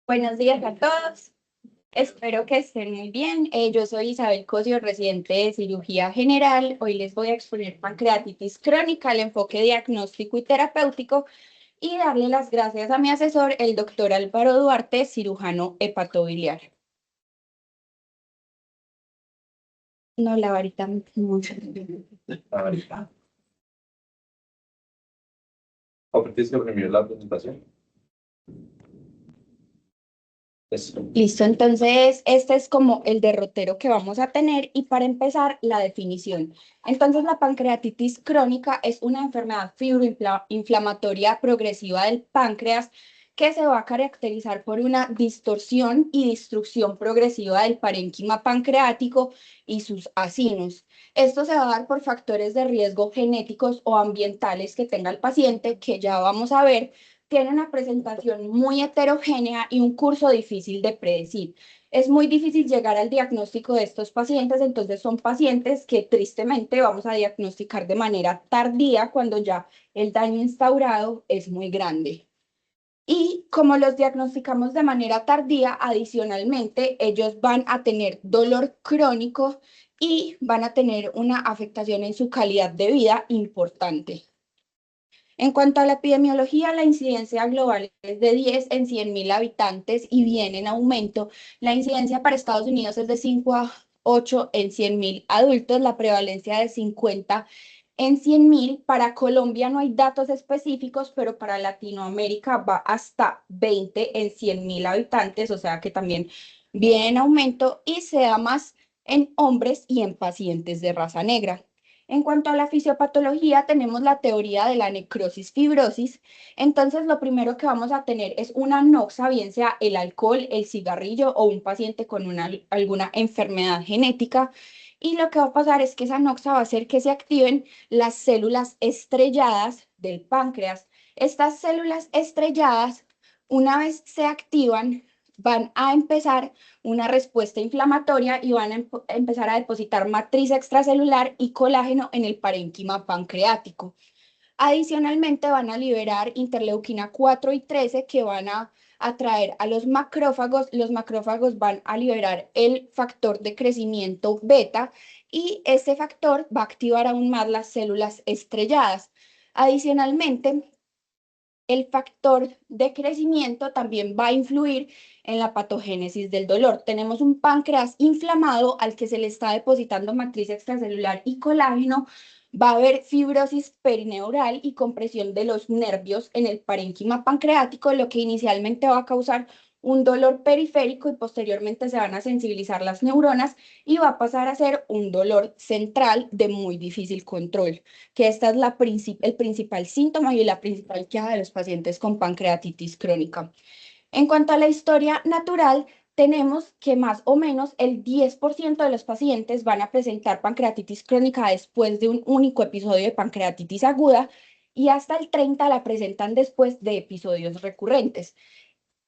Buenos días a todos. Espero que estén muy bien. Yo soy Isabel Cosio, residente de cirugía general. Hoy les voy a exponer pancreatitis crónica, el enfoque diagnóstico y terapéutico y darle las gracias a mi asesor, el doctor Álvaro Duarte, cirujano hepatobiliar. No, la varita mucho. Ahorita. ¿O tienes que imprimir la presentación? Eso. Listo, entonces este es como el derrotero que vamos a tener y para empezar la definición. Entonces la pancreatitis crónica es una enfermedad fibroinflamatoria progresiva del páncreas que se va a caracterizar por una distorsión y destrucción progresiva del parénquima pancreático y sus acinos. Esto se va a dar por factores de riesgo genéticos o ambientales que tenga el paciente, que ya vamos a ver tiene una presentación muy heterogénea y un curso difícil de predecir. Es muy difícil llegar al diagnóstico de estos pacientes, entonces son pacientes que tristemente vamos a diagnosticar de manera tardía cuando ya el daño instaurado es muy grande. Y como los diagnosticamos de manera tardía, adicionalmente, ellos van a tener dolor crónico y van a tener una afectación en su calidad de vida importante. En cuanto a la epidemiología, la incidencia global es de 10 en 100.000 habitantes y viene en aumento. La incidencia para Estados Unidos es de 5 a 8 en 100.000 adultos, la prevalencia de 50 en 100.000. Para Colombia no hay datos específicos, pero para Latinoamérica va hasta 20 en 100.000 habitantes, o sea que también viene en aumento y se da más en hombres y en pacientes de raza negra. En cuanto a la fisiopatología, tenemos la teoría de la necrosis fibrosis. Entonces, lo primero que vamos a tener es una anoxa, bien sea el alcohol, el cigarrillo o un paciente con alguna enfermedad genética. Y lo que va a pasar es que esa anoxa va a hacer que se activen las células estrelladas del páncreas. Estas células estrelladas, una vez se activan, van a empezar una respuesta inflamatoria y van a empezar a depositar matriz extracelular y colágeno en el parénquima pancreático. Adicionalmente van a liberar interleuquina 4 y 13 que van a atraer a los macrófagos. Los macrófagos van a liberar el factor de crecimiento beta y ese factor va a activar aún más las células estrelladas. Adicionalmente, el factor de crecimiento también va a influir en la patogénesis del dolor. Tenemos un páncreas inflamado al que se le está depositando matriz extracelular y colágeno. Va a haber fibrosis perineural y compresión de los nervios en el parénquima pancreático, lo que inicialmente va a causar un dolor periférico y posteriormente se van a sensibilizar las neuronas y va a pasar a ser un dolor central de muy difícil control, que esta es el principal síntoma y la principal queja de los pacientes con pancreatitis crónica. En cuanto a la historia natural, tenemos que más o menos el 10% de los pacientes van a presentar pancreatitis crónica después de un único episodio de pancreatitis aguda y hasta el 30% la presentan después de episodios recurrentes.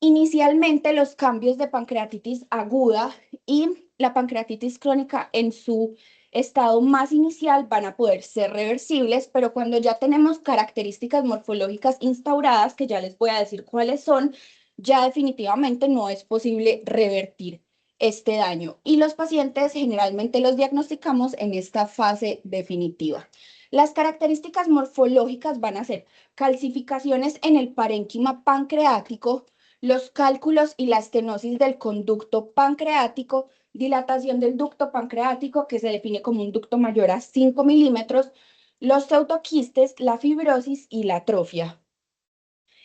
Inicialmente, los cambios de pancreatitis aguda y la pancreatitis crónica en su estado más inicial van a poder ser reversibles, pero cuando ya tenemos características morfológicas instauradas, que ya les voy a decir cuáles son, ya definitivamente no es posible revertir este daño. Y los pacientes generalmente los diagnosticamos en esta fase definitiva. Las características morfológicas van a ser calcificaciones en el parénquima pancreático, los cálculos y la estenosis del conducto pancreático, dilatación del ducto pancreático, que se define como un ducto mayor a 5 milímetros, los pseudoquistes, la fibrosis y la atrofia.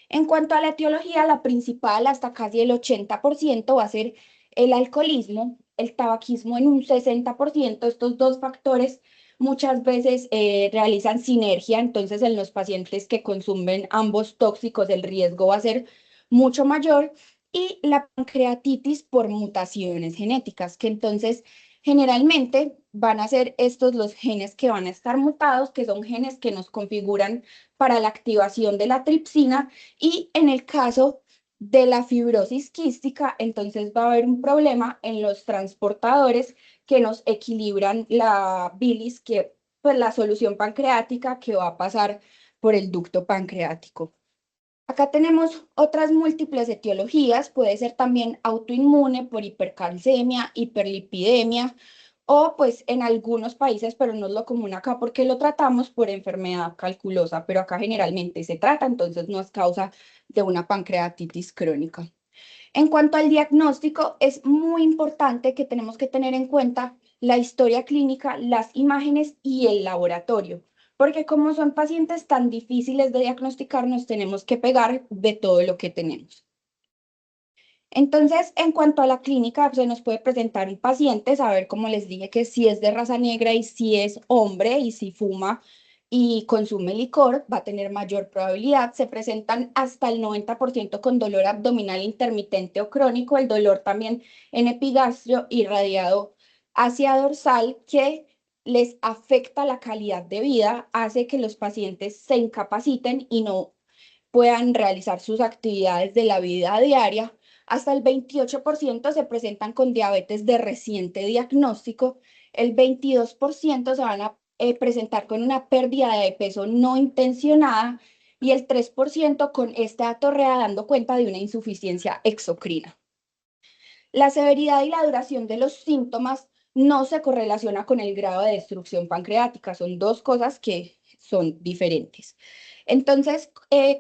En cuanto a la etiología, la principal, hasta casi el 80%, va a ser el alcoholismo, el tabaquismo en un 60%. Estos dos factores muchas veces realizan sinergia, entonces en los pacientes que consumen ambos tóxicos el riesgo va a ser mucho mayor. Y la pancreatitis por mutaciones genéticas, que entonces generalmente van a ser estos los genes que van a estar mutados, que son genes que nos configuran para la activación de la tripsina y en el caso de la fibrosis quística, entonces va a haber un problema en los transportadores que nos equilibran la bilis, que pues la solución pancreática que va a pasar por el ducto pancreático. Acá tenemos otras múltiples etiologías, puede ser también autoinmune por hipercalcemia, hiperlipidemia, o pues en algunos países, pero no es lo común acá porque lo tratamos por enfermedad calculosa, pero acá generalmente se trata, entonces no es causa de una pancreatitis crónica. En cuanto al diagnóstico, es muy importante que tenemos que tener en cuenta la historia clínica, las imágenes y el laboratorio, porque como son pacientes tan difíciles de diagnosticar, nos tenemos que pegar de todo lo que tenemos. Entonces, en cuanto a la clínica, se nos puede presentar un paciente, saber, como les dije, que si es de raza negra y si es hombre y si fuma y consume licor, va a tener mayor probabilidad. Se presentan hasta el 90% con dolor abdominal intermitente o crónico, el dolor también en epigastrio irradiado hacia dorsal, que les afecta la calidad de vida, hace que los pacientes se incapaciten y no puedan realizar sus actividades de la vida diaria. Hasta el 28% se presentan con diabetes de reciente diagnóstico, el 22% se van a presentar con una pérdida de peso no intencionada y el 3% con esta atorrea dando cuenta de una insuficiencia exocrina. La severidad y la duración de los síntomas no se correlaciona con el grado de destrucción pancreática, son dos cosas que son diferentes. Entonces,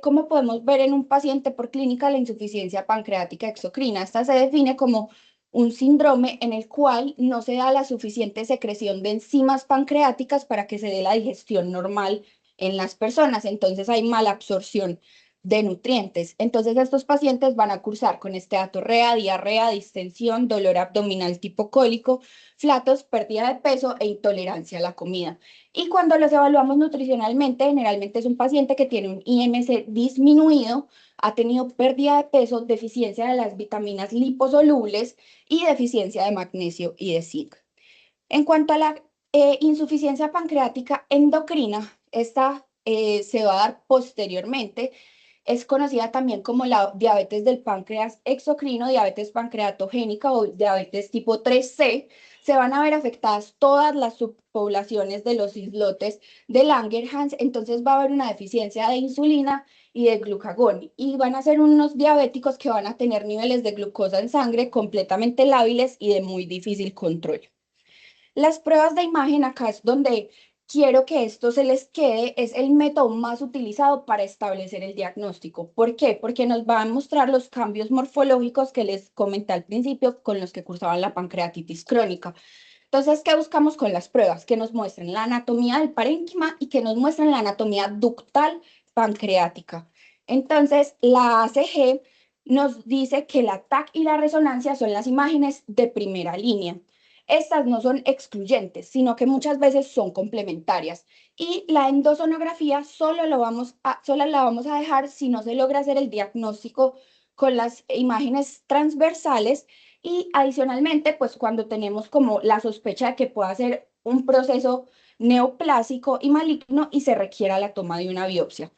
¿cómo podemos ver en un paciente por clínica la insuficiencia pancreática exocrina? Esta se define como un síndrome en el cual no se da la suficiente secreción de enzimas pancreáticas para que se dé la digestión normal en las personas. Entonces hay mala absorción de nutrientes. Entonces, estos pacientes van a cursar con esteatorrea, diarrea, distensión, dolor abdominal tipo cólico, flatos, pérdida de peso e intolerancia a la comida. Y cuando los evaluamos nutricionalmente, generalmente es un paciente que tiene un IMC disminuido, ha tenido pérdida de peso, deficiencia de las vitaminas liposolubles y deficiencia de magnesio y de zinc. En cuanto a la insuficiencia pancreática endocrina, esta se va a dar posteriormente. Es conocida también como la diabetes del páncreas exocrino, diabetes pancreatogénica o diabetes tipo 3C. Se van a ver afectadas todas las subpoblaciones de los islotes de Langerhans, entonces va a haber una deficiencia de insulina y de glucagón y van a ser unos diabéticos que van a tener niveles de glucosa en sangre completamente lábiles y de muy difícil control. Las pruebas de imagen acá es donde quiero que esto se les quede, es el método más utilizado para establecer el diagnóstico. ¿Por qué? Porque nos va a mostrar los cambios morfológicos que les comenté al principio con los que cursaban la pancreatitis crónica. Entonces, ¿qué buscamos con las pruebas? Que nos muestren la anatomía del parénquima y que nos muestren la anatomía ductal pancreática. Entonces, la ACG nos dice que la TAC y la resonancia son las imágenes de primera línea. Estas no son excluyentes, sino que muchas veces son complementarias. Y la endosonografía solo la vamos a dejar si no se logra hacer el diagnóstico con las imágenes transversales y adicionalmente, pues cuando tenemos como la sospecha de que pueda ser un proceso neoplásico y maligno y se requiera la toma de una biopsia.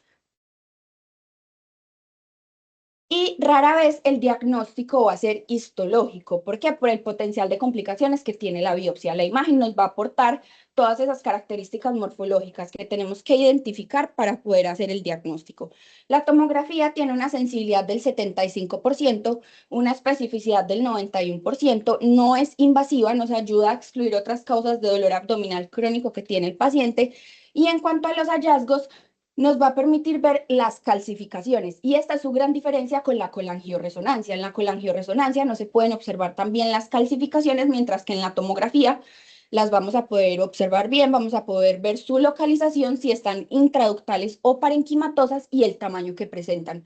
Y rara vez el diagnóstico va a ser histológico. ¿Por qué? Por el potencial de complicaciones que tiene la biopsia. La imagen nos va a aportar todas esas características morfológicas que tenemos que identificar para poder hacer el diagnóstico. La tomografía tiene una sensibilidad del 75%, una especificidad del 91%, no es invasiva, nos ayuda a excluir otras causas de dolor abdominal crónico que tiene el paciente. Y en cuanto a los hallazgos, nos va a permitir ver las calcificaciones y esta es su gran diferencia con la colangioresonancia. En la colangioresonancia no se pueden observar también las calcificaciones, mientras que en la tomografía las vamos a poder observar bien, vamos a poder ver su localización, si están intraductales o parenquimatosas y el tamaño que presentan.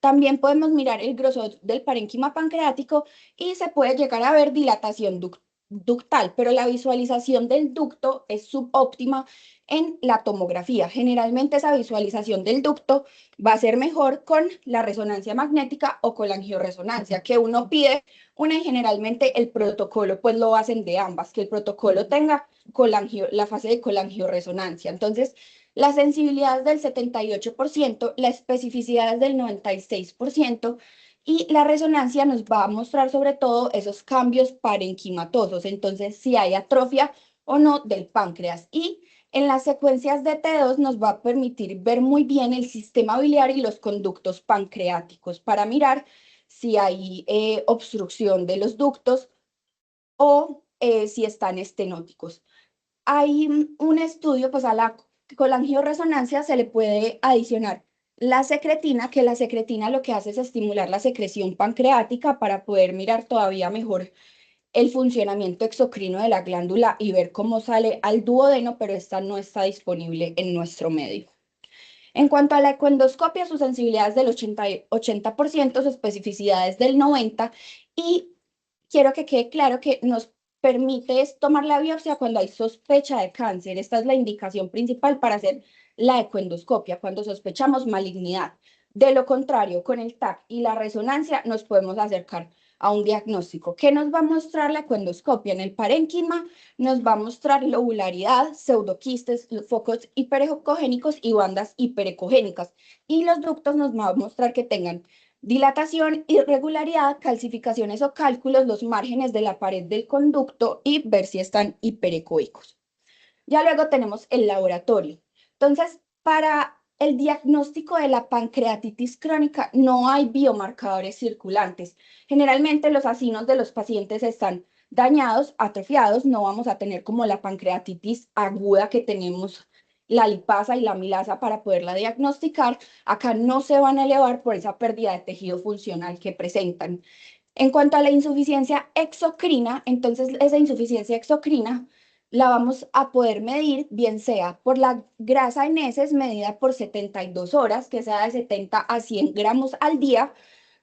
También podemos mirar el grosor del parénquima pancreático y se puede llegar a ver dilatación ductal, pero la visualización del ducto es subóptima en la tomografía. Generalmente esa visualización del ducto va a ser mejor con la resonancia magnética o con la angioresonancia, que uno pide una y generalmente el protocolo pues lo hacen de ambas, que el protocolo tenga la fase de colangioresonancia. Entonces, la sensibilidad es del 78%, la especificidad es del 96% y la resonancia nos va a mostrar sobre todo esos cambios parenquimatosos, entonces si hay atrofia o no del páncreas. Y En las secuencias de T2 nos va a permitir ver muy bien el sistema biliar y los conductos pancreáticos para mirar si hay obstrucción de los ductos o si están estenóticos. Hay un estudio, pues a la colangiorresonancia se le puede adicionar la secretina, que la secretina lo que hace es estimular la secreción pancreática para poder mirar todavía mejor el funcionamiento exocrino de la glándula y ver cómo sale al duodeno, pero esta no está disponible en nuestro medio. En cuanto a la ecoendoscopia, su sensibilidad es del 80%, su especificidad es del 90%, y quiero que quede claro que nos permite tomar la biopsia cuando hay sospecha de cáncer. Esta es la indicación principal para hacer la ecoendoscopia, cuando sospechamos malignidad. De lo contrario, con el TAC y la resonancia nos podemos acercar a un diagnóstico. ¿Qué nos va a mostrar la ecoendoscopia? En el parénquima nos va a mostrar lobularidad, pseudoquistes, focos hiperecogénicos y bandas hiperecogénicas. Y los ductos nos va a mostrar que tengan dilatación, irregularidad, calcificaciones o cálculos, los márgenes de la pared del conducto y ver si están hiperecoicos. Ya luego tenemos el laboratorio. Entonces, para el diagnóstico de la pancreatitis crónica no hay biomarcadores circulantes. Generalmente los acinos de los pacientes están dañados, atrofiados, no vamos a tener como la pancreatitis aguda que tenemos la lipasa y la amilasa para poderla diagnosticar. Acá no se van a elevar por esa pérdida de tejido funcional que presentan. En cuanto a la insuficiencia exocrina, entonces esa insuficiencia exocrina la vamos a poder medir, bien sea por la grasa en heces medida por 72 horas, que sea de 70 a 100 gramos al día,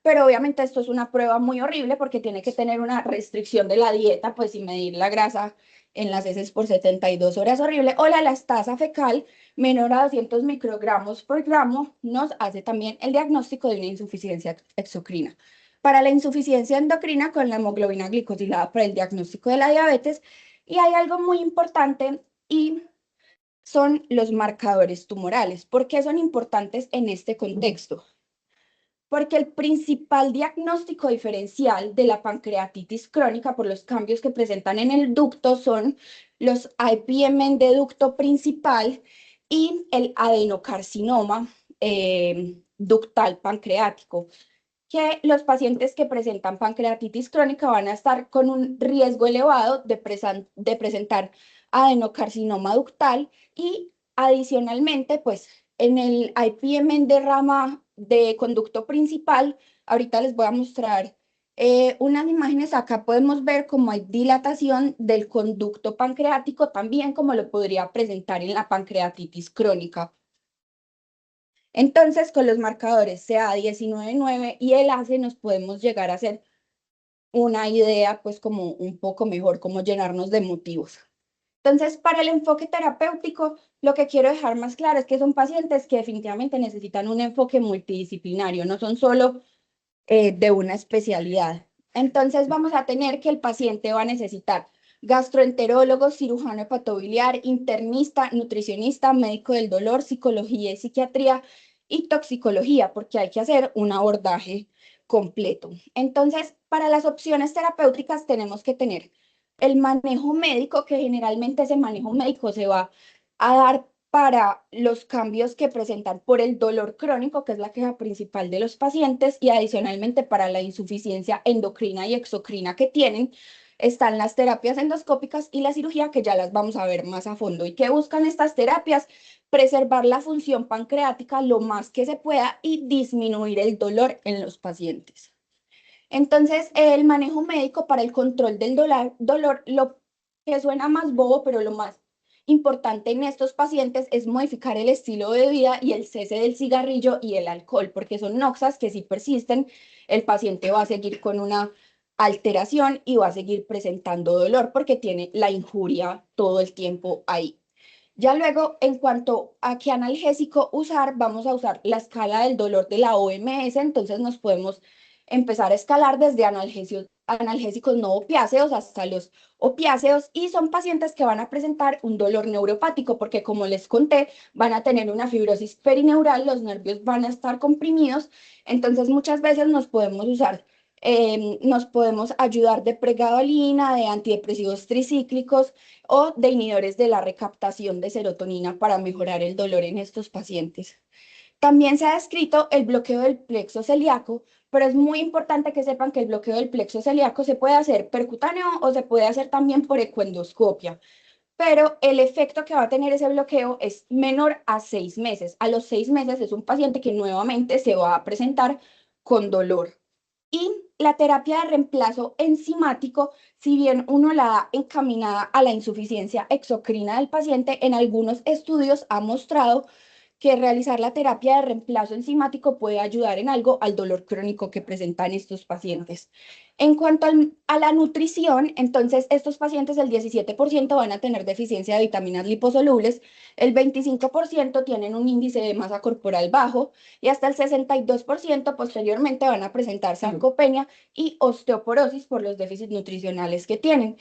pero obviamente esto es una prueba muy horrible porque tiene que tener una restricción de la dieta, pues y medir la grasa en las heces por 72 horas horrible, o la lactasa fecal menor a 200 microgramos por gramo nos hace también el diagnóstico de una insuficiencia exocrina. Para la insuficiencia endocrina con la hemoglobina glicosilada para el diagnóstico de la diabetes, y hay algo muy importante y son los marcadores tumorales. ¿Por qué son importantes en este contexto? Porque el principal diagnóstico diferencial de la pancreatitis crónica por los cambios que presentan en el ducto son los IPM de ducto principal y el adenocarcinoma ductal pancreático, que los pacientes que presentan pancreatitis crónica van a estar con un riesgo elevado de presentar adenocarcinoma ductal y adicionalmente, pues en el IPM de rama de conducto principal, ahorita les voy a mostrar unas imágenes. Acá podemos ver cómo hay dilatación del conducto pancreático, también como lo podría presentar en la pancreatitis crónica. Entonces, con los marcadores CA19-9 y el ACE nos podemos llegar a hacer una idea, pues como un poco mejor, como llenarnos de motivos. Entonces, para el enfoque terapéutico, lo que quiero dejar más claro es que son pacientes que definitivamente necesitan un enfoque multidisciplinario, no son solo de una especialidad. Entonces, vamos a tener que el paciente va a necesitar gastroenterólogo, cirujano hepatobiliar, internista, nutricionista, médico del dolor, psicología y psiquiatría y toxicología, porque hay que hacer un abordaje completo. Entonces, para las opciones terapéuticas tenemos que tener el manejo médico, que generalmente ese manejo médico se va a dar para los cambios que presentan por el dolor crónico, que es la queja principal de los pacientes, y adicionalmente para la insuficiencia endocrina y exocrina que tienen, están las terapias endoscópicas y la cirugía, que ya las vamos a ver más a fondo. ¿Y qué buscan estas terapias? Preservar la función pancreática lo más que se pueda y disminuir el dolor en los pacientes. Entonces, el manejo médico para el control del dolor, lo que suena más bobo, pero lo más importante en estos pacientes es modificar el estilo de vida y el cese del cigarrillo y el alcohol, porque son noxas que si persisten, el paciente va a seguir con una alteración y va a seguir presentando dolor porque tiene la injuria todo el tiempo ahí. Ya luego, en cuanto a qué analgésico usar, vamos a usar la escala del dolor de la OMS, entonces nos podemos empezar a escalar desde analgésicos no opiáceos hasta los opiáceos, y son pacientes que van a presentar un dolor neuropático porque, como les conté, van a tener una fibrosis perineural, los nervios van a estar comprimidos, entonces muchas veces nos podemos usar Nos podemos ayudar de pregabalina, de antidepresivos tricíclicos o de inhibidores de la recaptación de serotonina para mejorar el dolor en estos pacientes. También se ha descrito el bloqueo del plexo celíaco, pero es muy importante que sepan que el bloqueo del plexo celíaco se puede hacer percutáneo o se puede hacer también por ecoendoscopia, pero el efecto que va a tener ese bloqueo es menor a 6 meses. A los 6 meses es un paciente que nuevamente se va a presentar con dolor. Y la terapia de reemplazo enzimático, si bien uno la da encaminada a la insuficiencia exocrina del paciente, en algunos estudios ha mostrado que realizar la terapia de reemplazo enzimático puede ayudar en algo al dolor crónico que presentan estos pacientes. En cuanto a la nutrición, entonces estos pacientes, el 17% van a tener deficiencia de vitaminas liposolubles, el 25% tienen un índice de masa corporal bajo y hasta el 62% posteriormente van a presentar sarcopenia y osteoporosis por los déficits nutricionales que tienen.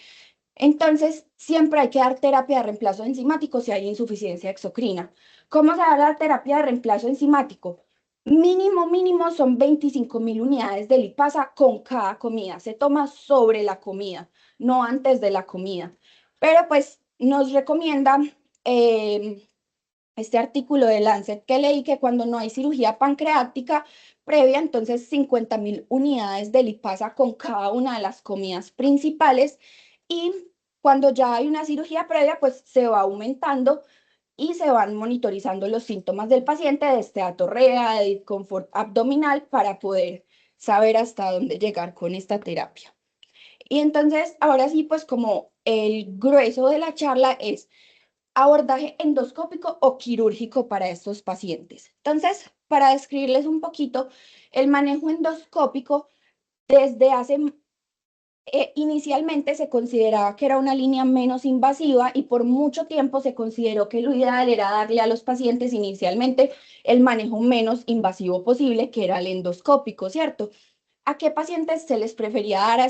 Entonces, siempre hay que dar terapia de reemplazo enzimático si hay insuficiencia exocrina. ¿Cómo se da la terapia de reemplazo enzimático? Mínimo son 25.000 unidades de lipasa con cada comida. Se toma sobre la comida, no antes de la comida. Pero pues nos recomienda este artículo de Lancet que leí que cuando no hay cirugía pancreática previa, entonces 50.000 unidades de lipasa con cada una de las comidas principales, y cuando ya hay una cirugía previa, pues se va aumentando y se van monitorizando los síntomas del paciente de esteatorrea, de disconfort abdominal para poder saber hasta dónde llegar con esta terapia. Y entonces, ahora sí, pues como el grueso de la charla es abordaje endoscópico o quirúrgico para estos pacientes. Entonces, para describirles un poquito, el manejo endoscópico desde hace, inicialmente se consideraba que era una línea menos invasiva y por mucho tiempo se consideró que lo ideal era darle a los pacientes inicialmente el manejo menos invasivo posible, que era el endoscópico, ¿cierto? ¿A qué pacientes se les prefería dar a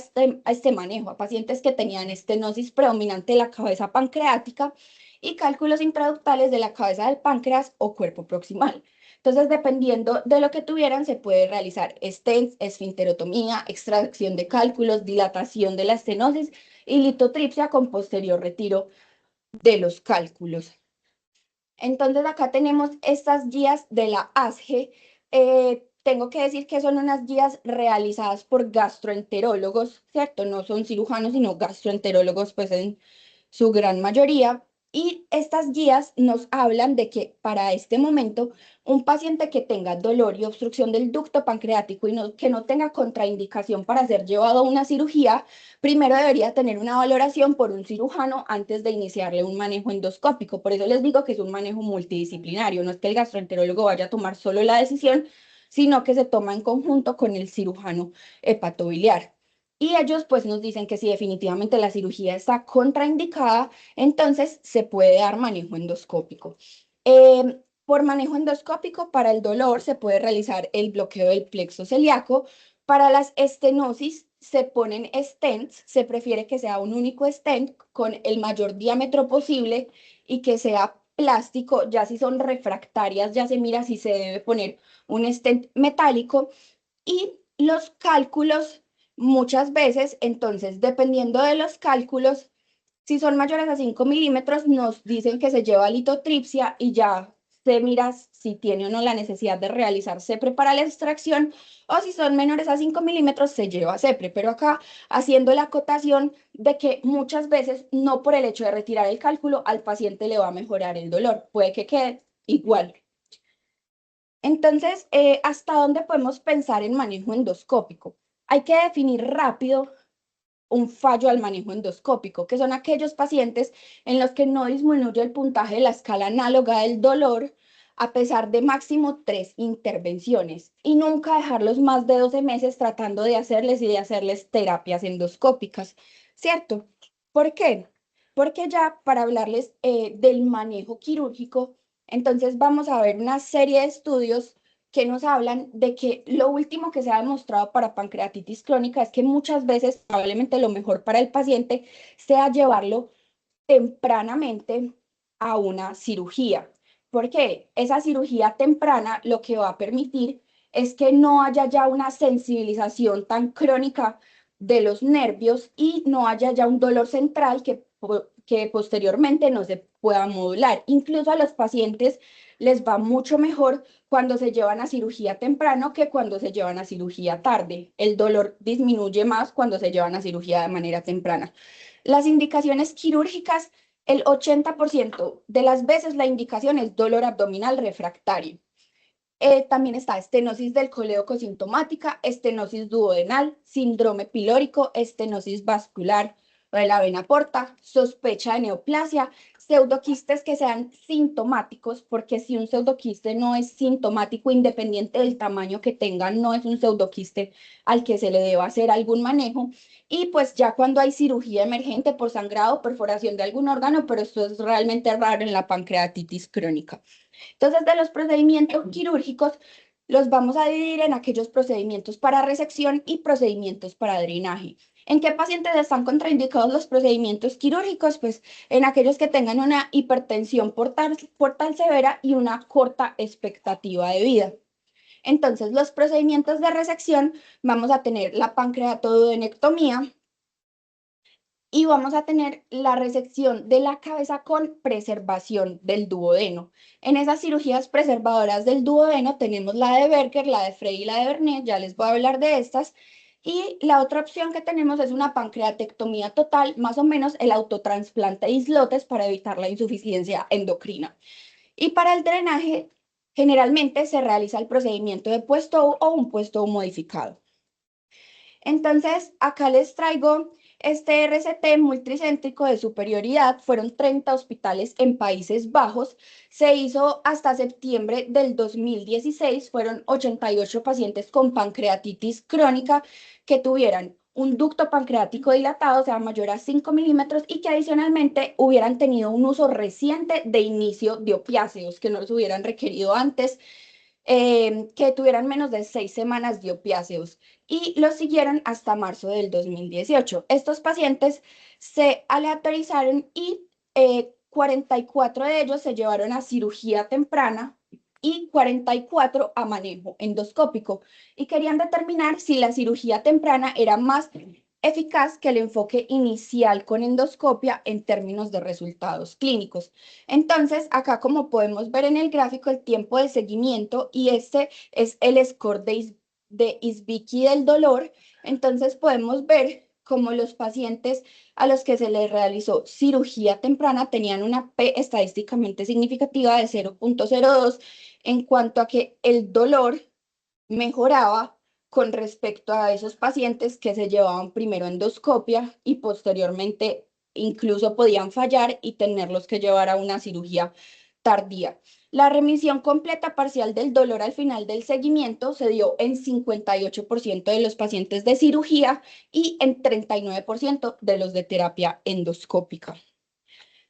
este manejo? A pacientes que tenían estenosis predominante de la cabeza pancreática y cálculos intraductales de la cabeza del páncreas o cuerpo proximal. Entonces, dependiendo de lo que tuvieran, se puede realizar stents, esfinterotomía, extracción de cálculos, dilatación de la estenosis y litotripsia con posterior retiro de los cálculos. Entonces acá tenemos estas guías de la ASGE. Tengo que decir que son unas guías realizadas por gastroenterólogos, ¿cierto? No son cirujanos, sino gastroenterólogos, pues en su gran mayoría. Y estas guías nos hablan de que para este momento un paciente que tenga dolor y obstrucción del ducto pancreático y que no tenga contraindicación para ser llevado a una cirugía, primero debería tener una valoración por un cirujano antes de iniciarle un manejo endoscópico. Por eso les digo que es un manejo multidisciplinario. No es que el gastroenterólogo vaya a tomar solo la decisión, sino que se toma en conjunto con el cirujano hepatobiliar. Y ellos pues nos dicen que si definitivamente la cirugía está contraindicada, entonces se puede dar manejo endoscópico. Por manejo endoscópico, para el dolor se puede realizar el bloqueo del plexo celíaco. Para las estenosis se ponen stents, se prefiere que sea un único stent con el mayor diámetro posible y que sea plástico. Ya si son refractarias, ya se mira si se debe poner un stent metálico. Y los cálculos, muchas veces, entonces, dependiendo de los cálculos, si son mayores a 5 milímetros, nos dicen que se lleva litotripsia y ya se mira si tiene o no la necesidad de realizar CEPRE para la extracción, o si son menores a 5 milímetros, se lleva CEPRE. Pero acá haciendo la acotación de que muchas veces, no por el hecho de retirar el cálculo, al paciente le va a mejorar el dolor, puede que quede igual. Entonces, ¿hasta dónde podemos pensar en manejo endoscópico? Hay que definir rápido un fallo al manejo endoscópico, que son aquellos pacientes en los que no disminuye el puntaje de la escala análoga del dolor a pesar de máximo 3 intervenciones, y nunca dejarlos más de 12 meses tratando de hacerles y de hacerles terapias endoscópicas, ¿cierto? ¿Por qué? Porque ya para hablarles del manejo quirúrgico, entonces vamos a ver una serie de estudios que nos hablan de que lo último que se ha demostrado para pancreatitis crónica es que muchas veces probablemente lo mejor para el paciente sea llevarlo tempranamente a una cirugía. Porque esa cirugía temprana lo que va a permitir es que no haya ya una sensibilización tan crónica de los nervios y no haya ya un dolor central que posteriormente no se pueda modular. Incluso a los pacientes les va mucho mejor cuando se llevan a cirugía temprano que cuando se llevan a cirugía tarde. El dolor disminuye más cuando se llevan a cirugía de manera temprana. Las indicaciones quirúrgicas, el 80% de las veces la indicación es dolor abdominal refractario. También está estenosis del colédoco sintomática, estenosis duodenal, síndrome pilórico, estenosis vascular de la vena porta, sospecha de neoplasia, pseudoquistes que sean sintomáticos, porque si un pseudoquiste no es sintomático, independiente del tamaño que tenga, no es un pseudoquiste al que se le deba hacer algún manejo. Y pues ya cuando hay cirugía emergente por sangrado, perforación de algún órgano, pero esto es realmente raro en la pancreatitis crónica. Entonces, de los procedimientos quirúrgicos, los vamos a dividir en aquellos procedimientos para resección y procedimientos para drenaje. ¿En qué pacientes están contraindicados los procedimientos quirúrgicos? Pues en aquellos que tengan una hipertensión portal severa y una corta expectativa de vida. Entonces, los procedimientos de resección, vamos a tener la pancreatoduodenectomía, y vamos a tener la resección de la cabeza con preservación del duodeno. En esas cirugías preservadoras del duodeno tenemos la de Berger, la de Frey y la de Bernet, ya les voy a hablar de estas. Y la otra opción que tenemos es una pancreatectomía total, más o menos el autotransplante de islotes para evitar la insuficiencia endocrina. Y para el drenaje, generalmente se realiza el procedimiento de puesto o un puesto modificado. Entonces, acá les traigo este RCT multicéntrico de superioridad. Fueron 30 hospitales en Países Bajos. Se hizo hasta septiembre del 2016. Fueron 88 pacientes con pancreatitis crónica que tuvieran un ducto pancreático dilatado, o sea, mayor a 5 milímetros, y que adicionalmente hubieran tenido un uso reciente de inicio de opiáceos, que no los hubieran requerido antes, que tuvieran menos de 6 semanas de opiáceos y los siguieron hasta marzo del 2018. Estos pacientes se aleatorizaron y 44 de ellos se llevaron a cirugía temprana y 44 a manejo endoscópico, y querían determinar si la cirugía temprana era más eficaz que el enfoque inicial con endoscopia en términos de resultados clínicos. Entonces, acá como podemos ver en el gráfico, el tiempo de seguimiento, y este es el score de ISBICI del dolor. Entonces podemos ver cómo los pacientes a los que se les realizó cirugía temprana tenían una P estadísticamente significativa de 0.02 en cuanto a que el dolor mejoraba con respecto a esos pacientes que se llevaban primero endoscopia y posteriormente incluso podían fallar y tenerlos que llevar a una cirugía tardía. La remisión completa parcial del dolor al final del seguimiento se dio en 58% de los pacientes de cirugía y en 39% de los de terapia endoscópica.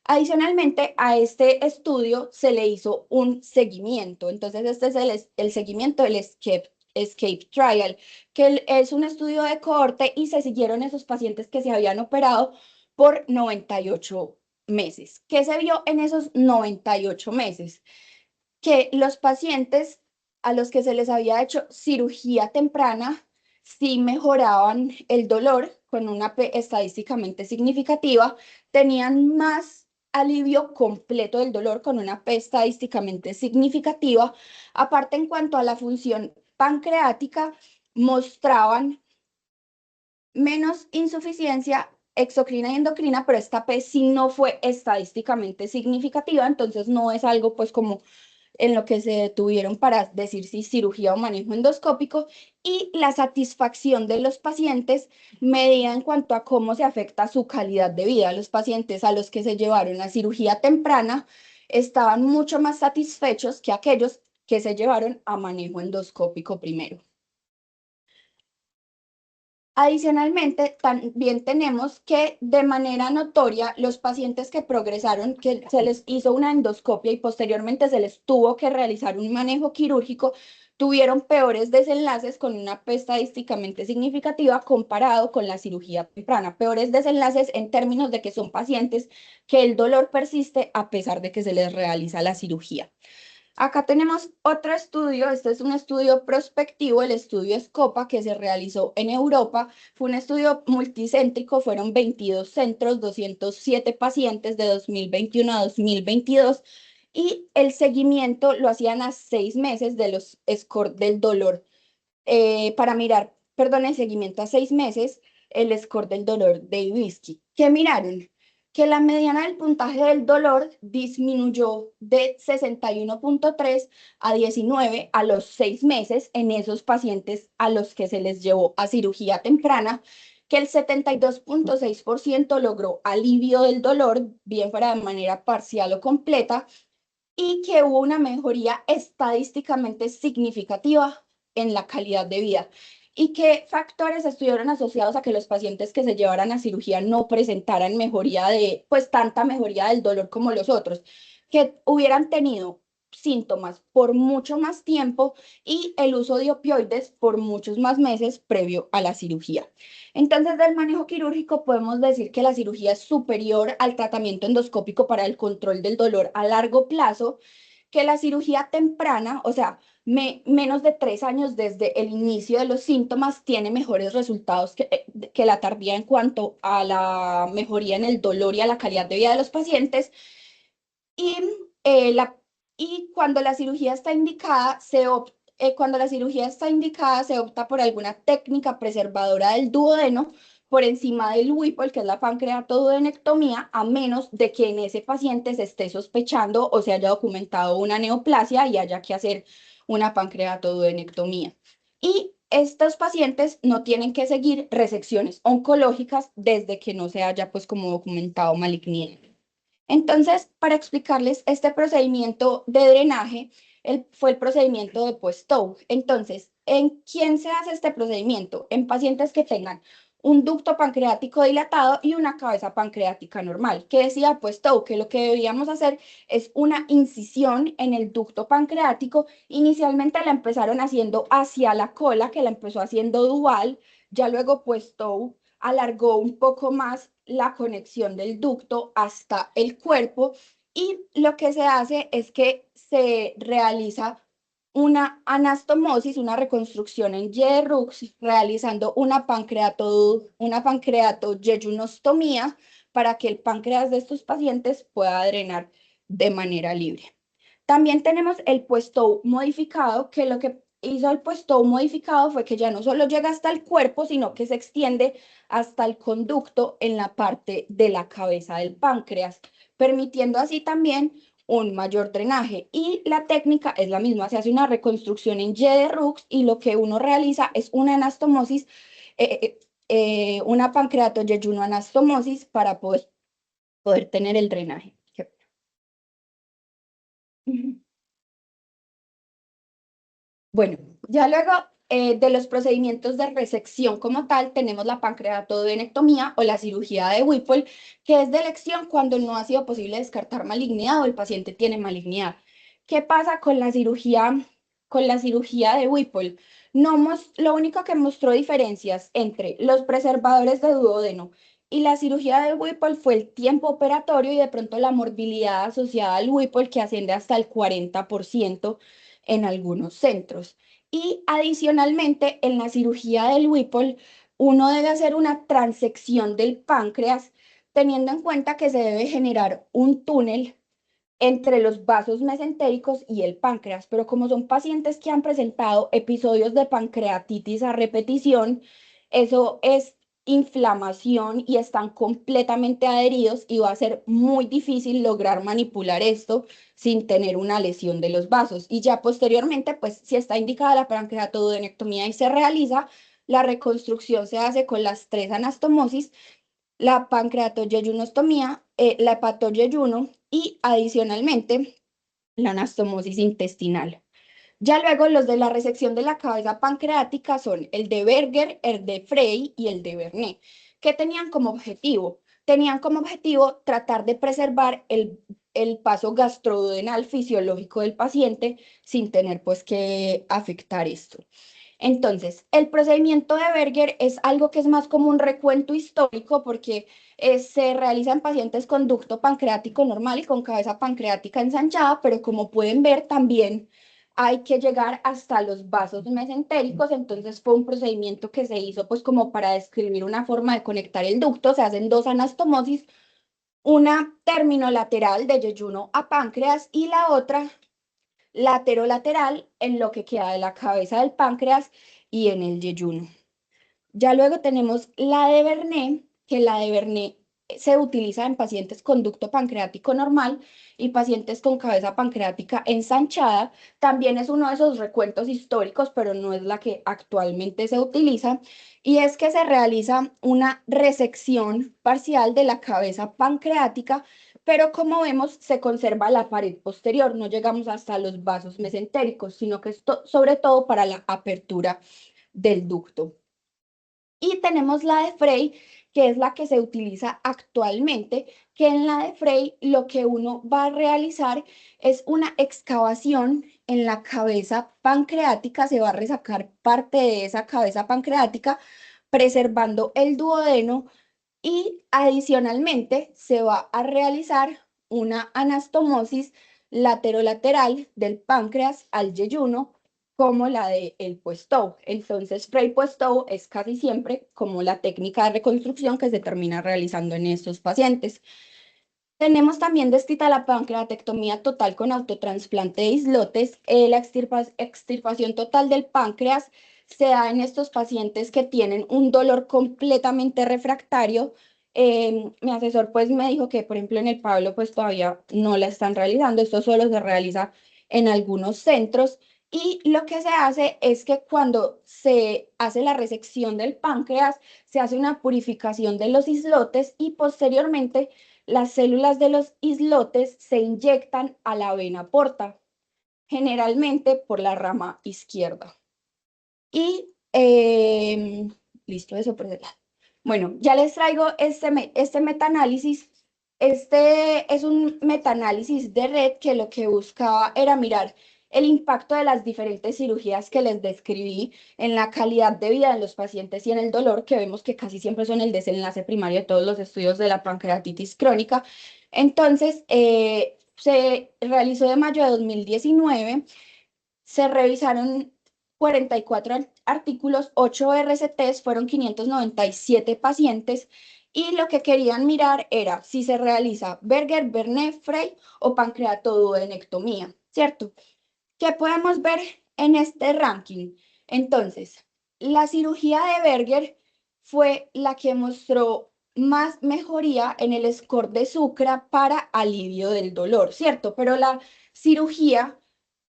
Adicionalmente, a este estudio se le hizo un seguimiento. Entonces, este es el seguimiento del Escape Trial, que es un estudio de cohorte y se siguieron esos pacientes que se habían operado por 98 meses. ¿Qué se vio en esos 98 meses? Que los pacientes a los que se les había hecho cirugía temprana sí mejoraban el dolor con una P estadísticamente significativa, tenían más alivio completo del dolor con una P estadísticamente significativa. Aparte, en cuanto a la función pancreática, mostraban menos insuficiencia exocrina y endocrina, pero esta P sí no fue estadísticamente significativa, entonces no es algo pues como en lo que se detuvieron para decir si cirugía o manejo endoscópico. Y la satisfacción de los pacientes medida en cuanto a cómo se afecta su calidad de vida. Los pacientes a los que se llevaron a cirugía temprana estaban mucho más satisfechos que aquellos que se llevaron a manejo endoscópico primero. Adicionalmente, también tenemos que de manera notoria los pacientes que progresaron, que se les hizo una endoscopia y posteriormente se les tuvo que realizar un manejo quirúrgico, tuvieron peores desenlaces con una P estadísticamente significativa comparado con la cirugía temprana. Peores desenlaces en términos de que son pacientes que el dolor persiste a pesar de que se les realiza la cirugía. Acá tenemos otro estudio, este es un estudio prospectivo, el estudio SCOPA que se realizó en Europa. Fue un estudio multicéntrico, fueron 22 centros, 207 pacientes de 2021 a 2022 y el seguimiento lo hacían a 6 meses de los scores del dolor para mirar, perdón, el seguimiento a 6 meses, el score del dolor de IBISCI. ¿Qué miraron? Que la mediana del puntaje del dolor disminuyó de 61.3 a 19 a los 6 meses en esos pacientes a los que se les llevó a cirugía temprana, que el 72.6% logró alivio del dolor, bien fuera de manera parcial o completa, y que hubo una mejoría estadísticamente significativa en la calidad de vida. ¿Y qué factores estuvieron asociados a que los pacientes que se llevaran a cirugía no presentaran mejoría pues tanta mejoría del dolor como los otros? Que hubieran tenido síntomas por mucho más tiempo y el uso de opioides por muchos más meses previo a la cirugía. Entonces, del manejo quirúrgico podemos decir que la cirugía es superior al tratamiento endoscópico para el control del dolor a largo plazo, que la cirugía temprana, o sea, menos de 3 años desde el inicio de los síntomas, tiene mejores resultados que la tardía en cuanto a la mejoría en el dolor y a la calidad de vida de los pacientes. Y, y cuando la cirugía está indicada, cuando la cirugía está indicada, se opta por alguna técnica preservadora del duodeno por encima del Whipple, que es la pancreatoduodenectomía, a menos de que en ese paciente se esté sospechando o se haya documentado una neoplasia y haya que hacer una pancreatoduodenectomía. Y estos pacientes no tienen que seguir resecciones oncológicas desde que no se haya pues como documentado malignidad. Entonces, para explicarles este procedimiento de drenaje, fue el procedimiento de Puestow. Entonces, ¿en quién se hace este procedimiento? En pacientes que tengan un ducto pancreático dilatado y una cabeza pancreática normal. ¿Qué decía Puestow? Que lo que debíamos hacer es una incisión en el ducto pancreático. Inicialmente la empezaron haciendo hacia la cola, que la empezó haciendo dual. Ya luego Puestow alargó un poco más la conexión del ducto hasta el cuerpo y lo que se hace es que se realiza una anastomosis, una reconstrucción en Y-Rux, realizando una pancreatoyeyunostomía para que el páncreas de estos pacientes pueda drenar de manera libre. También tenemos el Puestow modificado, que lo que hizo el Puestow modificado fue que ya no solo llega hasta el cuerpo, sino que se extiende hasta el conducto en la parte de la cabeza del páncreas, permitiendo así también un mayor drenaje. Y la técnica es la misma, se hace una reconstrucción en Y de Rux y lo que uno realiza es una anastomosis, una pancreatoyeyunoanastomosis para poder tener el drenaje. Bueno, ya luego de los procedimientos de resección como tal, tenemos la pancreatodenectomía o la cirugía de Whipple, que es de elección cuando no ha sido posible descartar malignidad o el paciente tiene malignidad. ¿Qué pasa con la cirugía de Whipple? No lo único que mostró diferencias entre los preservadores de duodeno y la cirugía de Whipple fue el tiempo operatorio y de pronto la morbilidad asociada al Whipple que asciende hasta el 40% en algunos centros. Y adicionalmente, en la cirugía del Whipple, uno debe hacer una transección del páncreas, teniendo en cuenta que se debe generar un túnel entre los vasos mesentéricos y el páncreas, pero como son pacientes que han presentado episodios de pancreatitis a repetición, eso es inflamación y están completamente adheridos y va a ser muy difícil lograr manipular esto sin tener una lesión de los vasos. Y ya posteriormente, pues si está indicada la pancreatoduodenectomía y se realiza, la reconstrucción se hace con las 3 anastomosis, la pancreatoyeyunostomía, la hepatoyeyuno y adicionalmente la anastomosis intestinal. Ya luego los de la resección de la cabeza pancreática son el de Berger, el de Frey y el de Bernet. ¿Qué tenían como objetivo? Tenían como objetivo tratar de preservar el paso gastroduodenal fisiológico del paciente sin tener pues que afectar esto. Entonces, el procedimiento de Berger es algo que es más como un recuento histórico porque se realiza en pacientes con ducto pancreático normal y con cabeza pancreática ensanchada, pero como pueden ver también hay que llegar hasta los vasos mesentéricos, entonces fue un procedimiento que se hizo pues como para describir una forma de conectar el ducto, se hacen dos anastomosis, una terminolateral de yeyuno a páncreas y la otra laterolateral en lo que queda de la cabeza del páncreas y en el yeyuno. Ya luego tenemos la de Vernet, que la de Vernet se utiliza en pacientes con ducto pancreático normal y pacientes con cabeza pancreática ensanchada. También es uno de esos recuentos históricos, pero no es la que actualmente se utiliza. Y es que se realiza una resección parcial de la cabeza pancreática, pero como vemos, se conserva la pared posterior. No llegamos hasta los vasos mesentéricos, sino que esto sobre todo para la apertura del ducto. Y tenemos la de Frey, que es la que se utiliza actualmente, que en la de Frey lo que uno va a realizar es una excavación en la cabeza pancreática, se va a resacar parte de esa cabeza pancreática, preservando el duodeno y adicionalmente se va a realizar una anastomosis laterolateral del páncreas al yeyuno como la de el Puestow. Entonces, Frey Puestow es casi siempre como la técnica de reconstrucción que se termina realizando en estos pacientes. Tenemos también descrita la pancreatectomía total con autotransplante de islotes. La extirpación total del páncreas se da en estos pacientes que tienen un dolor completamente refractario. Mi asesor pues me dijo que, por ejemplo, en el Pablo pues todavía no la están realizando. Esto solo se realiza en algunos centros. Y lo que se hace es que cuando se hace la resección del páncreas, se hace una purificación de los islotes y posteriormente las células de los islotes se inyectan a la vena porta, generalmente por la rama izquierda. Y listo, eso por ese lado. Bueno, ya les traigo este metaanálisis. Este es un metaanálisis de red que lo que buscaba era mirar el impacto de las diferentes cirugías que les describí en la calidad de vida de los pacientes y en el dolor, que vemos que casi siempre son el desenlace primario de todos los estudios de la pancreatitis crónica. Entonces, se realizó de mayo de 2019, se revisaron 44 artículos, 8 RCTs, fueron 597 pacientes y lo que querían mirar era si se realiza Berger, Vernet, Frey o pancreatoduodenectomía, ¿cierto? ¿Qué podemos ver en este ranking? Entonces, la cirugía de Berger fue la que mostró más mejoría en el score de Sucra para alivio del dolor, ¿cierto? Pero la cirugía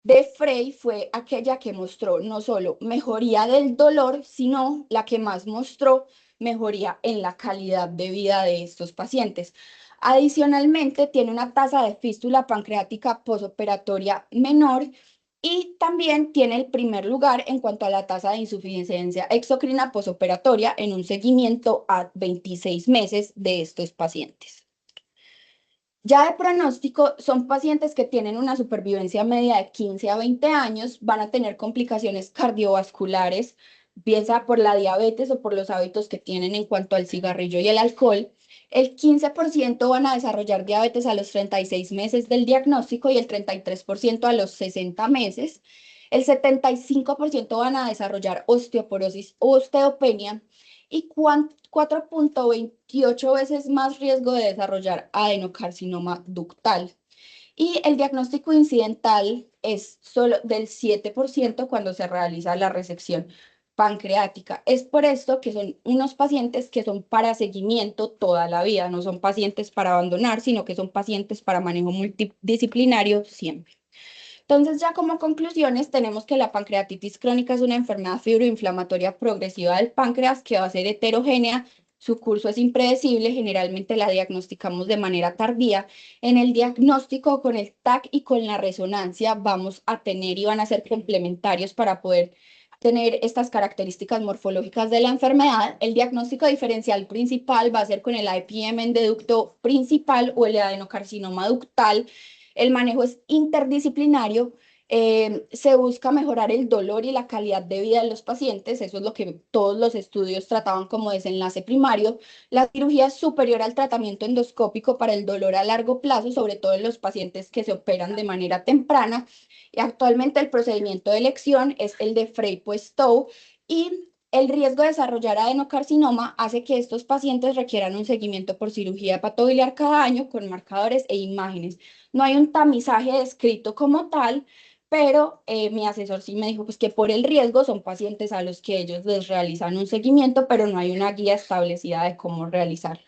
de Frey fue aquella que mostró no solo mejoría del dolor, sino la que más mostró mejoría en la calidad de vida de estos pacientes. Adicionalmente, tiene una tasa de fístula pancreática posoperatoria menor y también tiene el primer lugar en cuanto a la tasa de insuficiencia exocrina posoperatoria en un seguimiento a 26 meses de estos pacientes. Ya de pronóstico, son pacientes que tienen una supervivencia media de 15 a 20 años, van a tener complicaciones cardiovasculares, bien sea por la diabetes o por los hábitos que tienen en cuanto al cigarrillo y el alcohol. El 15% van a desarrollar diabetes a los 36 meses del diagnóstico y el 33% a los 60 meses. El 75% van a desarrollar osteoporosis o osteopenia y 4.28 veces más riesgo de desarrollar adenocarcinoma ductal. Y el diagnóstico incidental es solo del 7% cuando se realiza la resección pancreática. Es por esto que son unos pacientes que son para seguimiento toda la vida, no son pacientes para abandonar, sino que son pacientes para manejo multidisciplinario siempre. Entonces, ya como conclusiones, tenemos que la pancreatitis crónica es una enfermedad fibroinflamatoria progresiva del páncreas que va a ser heterogénea. Su curso es impredecible, generalmente la diagnosticamos de manera tardía. En el diagnóstico con el TAC y con la resonancia vamos a tener y van a ser complementarios para poder tener estas características morfológicas de la enfermedad. El diagnóstico diferencial principal va a ser con el IPM en deducto principal o el adenocarcinoma ductal. El manejo es interdisciplinario Se busca mejorar el dolor y la calidad de vida de los pacientes, eso es lo que todos los estudios trataban como desenlace primario. La cirugía es superior al tratamiento endoscópico para el dolor a largo plazo, sobre todo en los pacientes que se operan de manera temprana. Y actualmente el procedimiento de elección es el de Frey-Stowe y el riesgo de desarrollar adenocarcinoma hace que estos pacientes requieran un seguimiento por cirugía hepatobiliar cada año con marcadores e imágenes. No hay un tamizaje descrito como tal, pero mi asesor sí me dijo pues, que por el riesgo son pacientes a los que ellos les realizan un seguimiento, pero no hay una guía establecida de cómo realizarlo.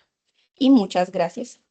Y muchas gracias.